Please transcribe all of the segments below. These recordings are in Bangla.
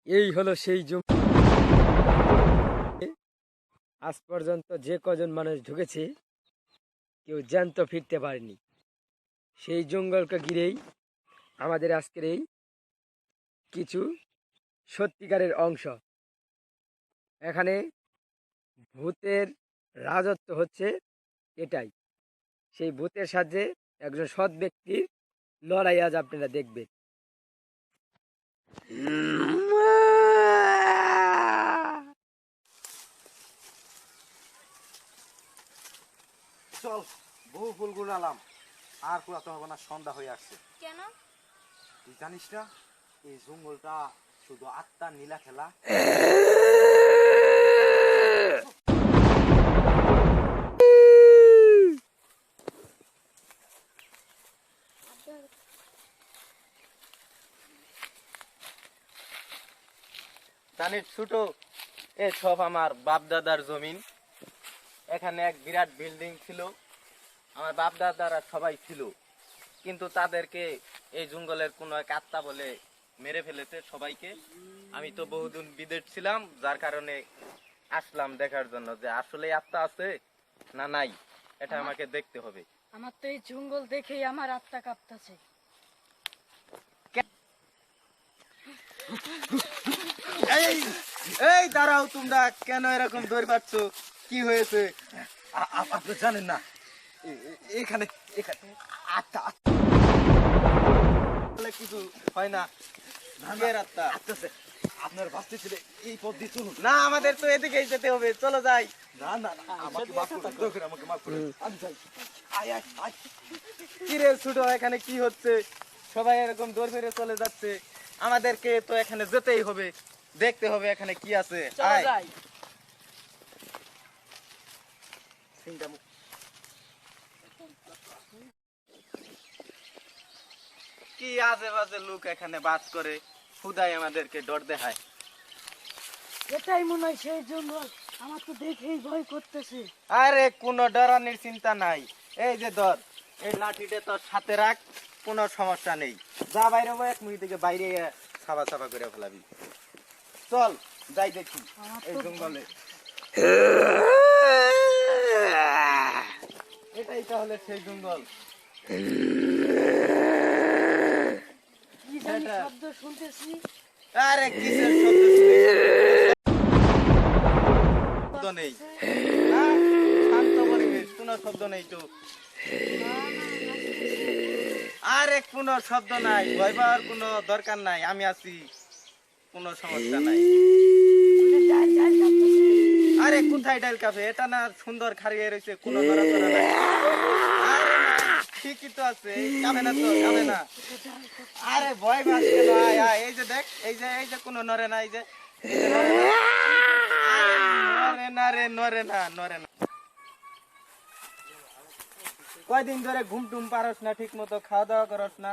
এই হলো সেই জঙ্গল। আজ পর্যন্ত যে কজন মানুষ ঢুকেছে কেউ জ্যান্ত ফিরতে পারেনি। সেই জঙ্গলকে ঘিরেই আমাদের আজকের এই কিছু সত্যিকারের অংশ। এখানে ভূতের রাজত্ব হচ্ছে এটাই। সেই ভূতের সাথে একজন সৎ ব্যক্তির লড়াই আজ আপনারা দেখবেন। চল, বহু ফুল গুড়ালাম, আর কুড়াতে হবে না, সন্ধ্যা হয়ে আসছে। কেন? তুই জানিস না এই জঙ্গলটা শুধু আত্মার নীলা খেলা। জানিস ছোট, এ সব আমার বাপ দাদার জমিন। এখানে এক বিরাট বিল্ডিং ছিল, আমার বাপ দাদারা সবাই ছিল, কিন্তু তাদেরকে এই জঙ্গলের কোনো এক আত্মা বলে মেরে ফেলেছে সবাইকে। আমি তো বহুদিন বিদেশ ছিলাম, যার কারণে আসলাম দেখার জন্য যে আসলে আত্মা আছে না নাই, এটা আমাকে দেখতে হবে। আমার তো এই জঙ্গল দেখেই আমার আত্মা কাঁপতাছে। এই এই দাঁড়াও, তোমরা কেন এরকম দৌড় পাচ্ছ? কি হয়েছে? আপনি জানেন না এখানে এখানে আত্মা কিছু হয় না। ভাগের আত্মা আপনার বাঁচতে ছিল এই পথ দিয়ে চলুন। না, আমাদের তো এদিকেই যেতে হবে, চলো যাই। না না না, আমাকে মাফ করুন, আমাকে মাফ করুন, আমি যাই। আয় আয় আয়। কি রে ছোট, এখানে কি হচ্ছে? সবাই এরকম দৌড় ফিরে চলে যাচ্ছে, আমাদেরকে তো এখানে যেতেই হবে, দেখতে হবে এখানে কি আছে। চলো আয়। যাই। কি আজে বাজে লোক এখানে বাস করে, খুদাই আমাদেরকে ডর দেখায়। এটাই মনে হয় সেই জঙ্গল। আমার তো দেখেই ভয় করতেছে। আরে কোনো ডরানির চিন্তা নাই, এই যে ধর, এই লাঠিটা তোর সাথে রাখ, কোনো সমস্যা নেই। যা বাইরে হবো, এক মিনিট থেকে বাইরে সাবা সাবা করে ফেলাবি। চল যাই দেখি এই জঙ্গলে। এটাই তাহলে সেই জঙ্গল। কি জানি এটা- শব্দ শুনতেছি। আরে কিসের শব্দ শুনিস? শব্দ নেই, না, শান্ত পরিবেশ, কোনো শব্দ নেই তো। আরে কোনো শব্দ নাই, ভয় পাওয়ার কোনো দরকার নাই, আমি আছি, কোনো সমস্যা নাই। আরে কোথায় ডাল কাফে? এটা না সুন্দর খারিয়ে রয়েছে, কোনো নড়াচড়া নাই। আরে না, ঠিকই তো আছে, কামে না তো, কামে না। আরে ভয় পাস কেন? আয় আয়, এই যে দেখ, এই যে কোনো নড়ে না, এই যে নড়ে না। আরে নড়ে না রে, নড়ে না, নড়ে না। কয়দিন ধরে ঘুম টুম পারস না, ঠিক মতো খাওয়া দাওয়া করস না।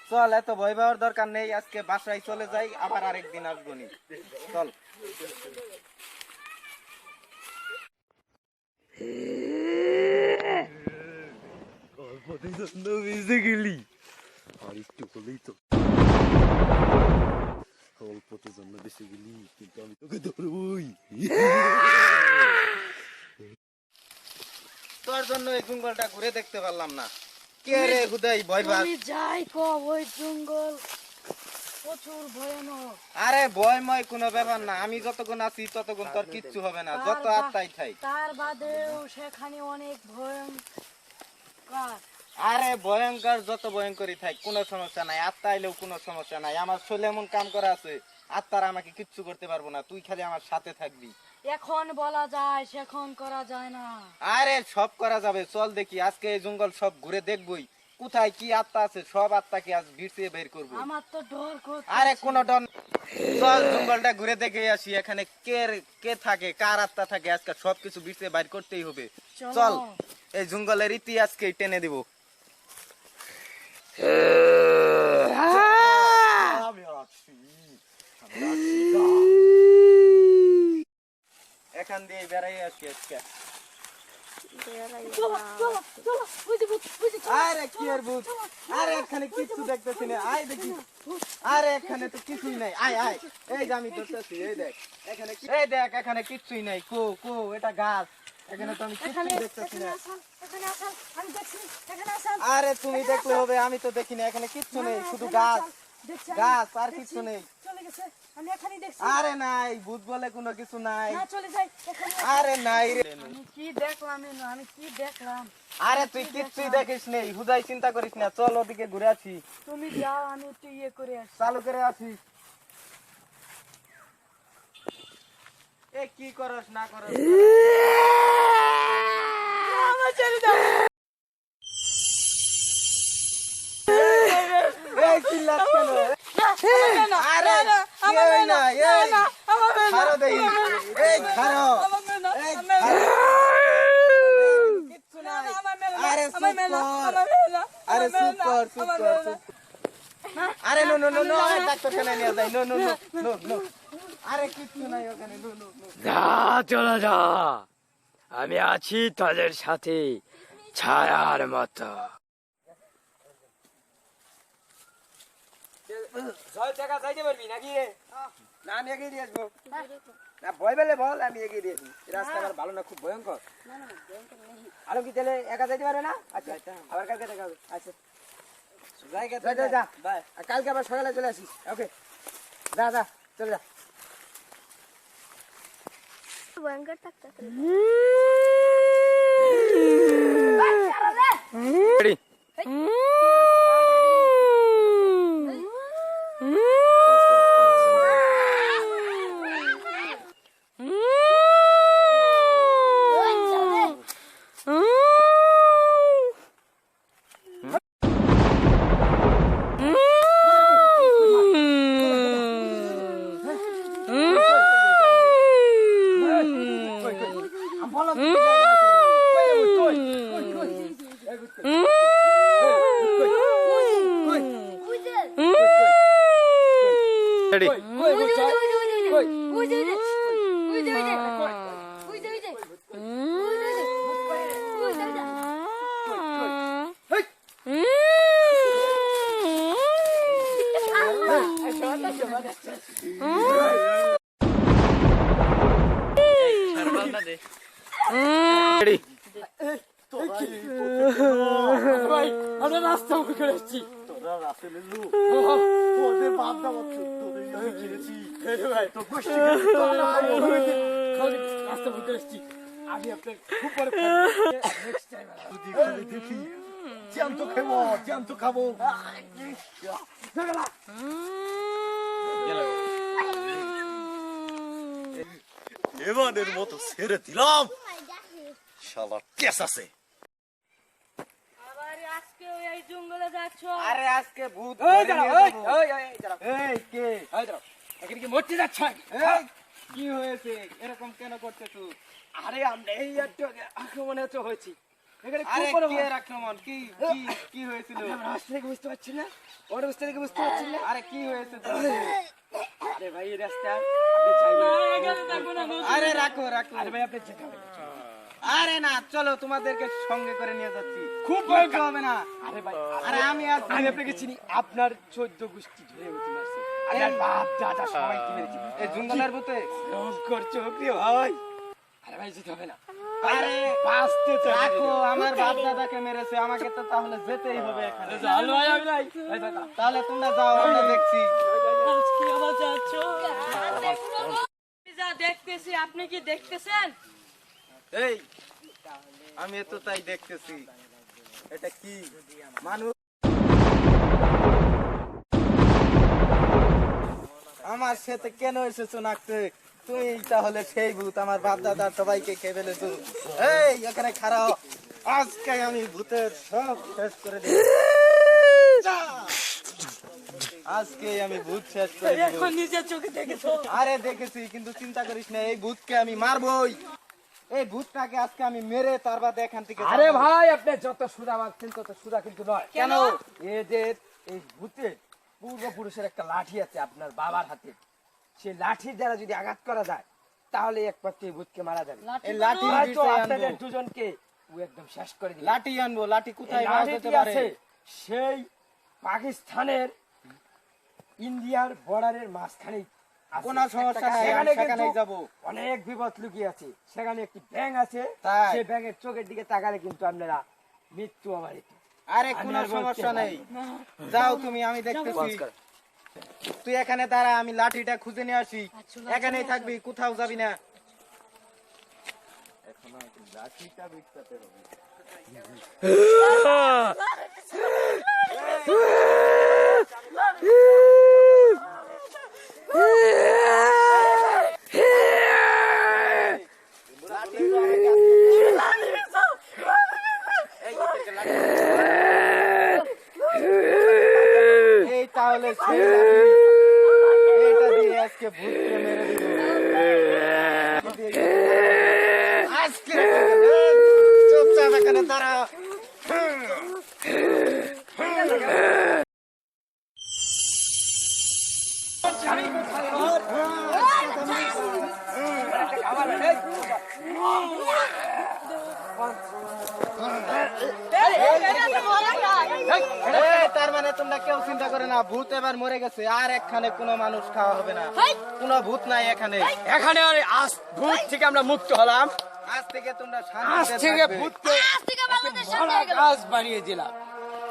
চল, এত ভয় পাওয়ার দরকার নেই, আজকে বাসায় চলে যাই, আবার আরেকদিন আসবো নি। চল। ভিজে গেলি আর একটু হলেই তো অল্পতে জন্য বেঁচে গেলি, কিন্তু আমি তোকে ধরবই। তোর জন্য এই জঙ্গলটা ঘুরে দেখতে পারলাম না। কে রে হুদাই ভয় পাস? তুমি যাই কো, ওই জঙ্গল প্রচুর ভয়ানক। আরে ভয়ময় কোনো ব্যাপার না, আমি যতক্ষণ আছি ততক্ষণ তোর কিচ্ছু হবে না, যত আত্মাই থাই। তার বাদেও সেখানে অনেক ভয়ঙ্কর। আরে ভয়ঙ্কর যত ভয়ঙ্করই থাক, কোনো সমস্যা নাই, আত্মা আইলেও কোনো সমস্যা নাই। আমার শরীরে এমন কাম করা আছে, আত্মারা আমাকে কিচ্ছু করতে পারবো না, তুই খালি আমার সাথে থাকবি। এখন বলা যায়, সেখন করা যায় না। আরে সব করা যাবে, চল দেখি, আজকে এই জঙ্গল সব ঘুরে দেখবই, কোথায় কি আত্মা আছে, সব আত্মাকে আজ ভিড়িয়ে বের করবো। আমার তো ডর করছে। আরে কোনো ডর নেই। চল জঙ্গলটা ঘুরে দেখে আসি, এখানে কে কে থাকে, কার আত্মা থাকে, আজকে সবকিছু ভিড়িয়ে বাইর করতেই হবে। চল, এই জঙ্গলের ইতিহাসকে টেনে দিব। এখান দিয়ে বেড়াই আসি আজকে। চলো চলো চলো, ওই যে ভূত, ওই যে আরে কি আর ভূত? আরে এখানে কিচ্ছু দেখতেছি না, আয় দেখি। আরে এখানে তো কিছুই নাই, আয় আয়, এই যে আমি ধরতেছি, এই দেখ এখানে এই দেখ এখানে কিচ্ছুই নাই, কো কো এটা গাছ, এখানে তো আমি এখানে কিছুই দেখতেছি না। এখানে আসান, আমি দেখছি, এখানে আসান। আরে তুমি দেখলে হবে, আমি তো দেখি না, এখানে কিচ্ছু নেই, শুধু গাছ দেখছি, গাছ আর কিচ্ছু নেই। চলে গেছে, আমি এখানেই দেখছি। আরে নাই, ভূত বলে কোনো কিছু নাই। না চলে যাই, এখানে আরে নাই রে, আমি কি দেখলাম আমি কি দেখলাম। আরে তুই কিচ্ছুই দেখিস নেই, হুদাই চিন্তা করিস না, চল ওদিকে ঘুরে আসি, তুমি যাও, আমি একটু ইয়ে করে আসি। চালু করে আসি। এ কি করস না করস, আমার ছেড়ে দাও। এই চিল্লাস কেন? না, আরে না, আমার এই মেয়ে না, না, এই না, আমার মেয়ে না, খারো দেই, এই খারো, আমার মেয়ে না, এই আমার মেয়ে না, খারো। কিচ্ছু না, নাই। না, আমার মেয়ে না, আরে আমার মেয়ে না, চুপ কর। আমার মেয়ে না, আরে আমার মেয়ে চুপ না, কর, চুপ আমার কর, মেয়ে না। চুপ কর। আরে নো নো নো নো, ডাক্তারখানায় নিয়ে যাই, no no no no no. আরে কিচ্ছু নাই ওখানে, নো নো নো। যা চলে যা, আমি আছি তাদের সাথে ছায়ার মতো। ছয় টাকা চাইতে পারবি নাকি রে? না আমি এগিয়ে দিয়ে আসবো। না ভয় পেলে বল, আমি এগিয়ে দিয়ে আসবি। এই রাস্তা আমার ভালো না, খুব ভয়ঙ্কর। আরো কি তাহলে একা যাইতে পারে না? আচ্ছা আবার কালকে দেখা হবে। আচ্ছা যা যা যা, বাই। আর কালকে আবার সকালে চলে আসিস। ওকে, যা যা, চলে যা। ভয়ঙ্কর থাকতেছে Ready? Ready? Ready? আমরা রাস্তা উপরে করে এসেছি। তোরা রাসেলের লোক, তোদের বাপ দাও তোদের আমি কিনেছি। তো গোষ্ঠী রাস্তা উপরে করে এসেছি। আমি আপনার খুব বড় যদি খালি দেখি জ্যান্ত খাবো, জ্যান্ত খাবো। এবারের মতো ছেড়ে দিলাম, শালা কেস আছে। আবার আজকে এই জঙ্গলে যাচ্ছ? আরে আজকে ভূত এই ধরে দাঁড়াও, নিয়ে এই, যাবো। এই, এই, এই, দাঁড়াও, এই কে? এই দাঁড়াও। এখানে কি মরতে যাচ্ছ? এই, কি হয়েছে, এরকম কেন করতেছো? আরে আমরা এই একটু আগে আক্রমণে তো হয়েছি। এখানে খুব আরে বড় কি ভয়। এর আক্রমণ, কি কি কি হয়েছিল? আমরা রাস্তা থেকে বুঝতে পারছি না, ওর রাস্তা থেকে বুঝতে পারছি না। আরে কি হয়েছে তোমাদের? আরে ভাই এই রাস্তা আপনি যাইবেন। আরে রাখো রাখো, আরে ভাই আপনি যেতে হবে। আরে না, চলো তোমাদেরকে সঙ্গে করে নিয়ে যাচ্ছি, খুব কিচ্ছু হবে না। আরে ভাই আরে আমি আছি। আমি আপনাকে চিনি, আপনার 14 গোষ্ঠী ধরে উঠে মারছে। আপনার বাপ দাদা সবাই কি মেরেছে। এই জঙ্গলের ভূতে। রঙ্কর চোখ দিয়ে ভাই। আরে ভাই যেতে হবে না। আরে বাঁচতে চাই। রাখো, আমার বাপ দাদাকে মেরেছে, আমাকে তো তাহলে যেতেই হবে এখানে। চল ভাই আমি নাই। ভাই ভাই ভাই। তাহলে তোমরা যাও, আমরা দেখছি। আজকে আবার যাচ্ছ? যা দেখতেছি, আপনি কি দেখতেছেন? এই আমি তো তাই দেখতেছি, এটা কি মানুষ? আমার সাথে কেন এসেছো নাকতে? তুই তাহলে সেই ভূত, আমার বাপ দাদা সবাইকে খেয়ে ফেলেছো। এই এখানে খারাপ, আজকে আমি ভূতের সব শেষ করে দিই। আজকে আমি ভূত শেষ করে দিব। এখন নিজের চোখে দেখেছো? আরে দেখেছি, কিন্তু চিন্তা করিস না, এই ভূতকে আমি মারবই। এই ভূতটাকে আজকে আমি মেরে তার বাদে এখান থেকে আরে যাবো। ভাই আপনি যত সুদা মারছেন তত সুদা কিন্তু নয়। কেন? এদের এই ভূতের পূর্বপুরুষের একটা লাঠি আছে আপনার বাবার হাতে। সেই লাঠির দ্বারা যদি আঘাত করা যায় তাহলে একমাত্র এই ভূতকে মারা যাবে। এই লাঠি হয়তো বিষয়ে আপনাদের আনবো। দুজনকে ও একদম শেষ করে দিবে। লাঠি আনবো, লাঠি কোথায় এই পাওয়া লাঠিটি যেতে পারে? আছে সেই পাকিস্তানের ইন্ডিয়ার বর্ডারের মাঝখানে কোনো সমস্যা নাই, আমি সেখানেই যাবো। অনেক বিপদ লুকিয়ে আছে। সেখানে একটি ব্যাঙ আছে, তাই? সেই ব্যাঙের চোখের দিকে তাকালে কিন্তু আপনারা মৃত্যু অবারিত। আরে কোনো সমস্যা নেই, যাও তুমি, আমি দেখতেছি। তুই এখানে দাঁড়া, আমি লাঠিটা খুঁজে নিয়ে আসি। এখানেই থাকবি, কোথাও যাবি না। এখন আমাকে লাঠিটা বিকতে হবে। এই তাহলে সেই লাঠি, এইটা দিয়ে আজকে ভূতকে মেরে দিব। আজকে চুপচাপ এখানে দাঁড়া। তার মানে তোমরা কেউ চিন্তা করে না, ভূত এবার মরে গেছে, আর এখানে কোনো মানুষ খাওয়া হবে না, কোনো ভূত নাই এখানে। এখানে আজ ভূত থেকে আমরা মুক্ত হলাম। আজ থেকে তোমরা আজ শান্তিতে থেকে থাকবে। ভূতকে ভালো কাজ বানিয়ে দিলাম।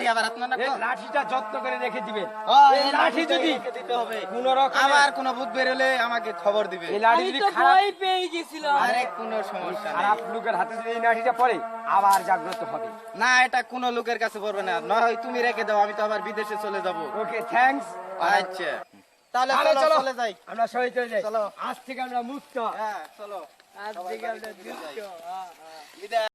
এই আবার আপনার না এই লাঠিটা যত্ন করে রেখে দিবেন। এই এই লাঠি যদি রেখে দিতে হবে, কোন রকম আবার কোনো ভূত বেরোলে আমাকে খবর দিবে। এই লাঠি যদি খারাপ পেয়ে গেছিলাম। আরে কোনো সমস্যা নেই। খারাপ লোকের হাতে যদি এই লাঠিটা পড়ে, আবার জাগ্রত হবে। না, এটা কোনো লোকের কাছে পড়বে না, নয় তুমি রেখে দাও, আমি তো আবার বিদেশে চলে যাব। ওকে, থ্যাঙ্কস। আচ্ছা, তাহলে তাহলে চলো, চলো। চলে যাই। আমরা সবাই চলে যাই। চলো। আজ থেকে আমরা মুক্ত। হ্যাঁ, চলো। আজ থেকে আমরা বিদায়।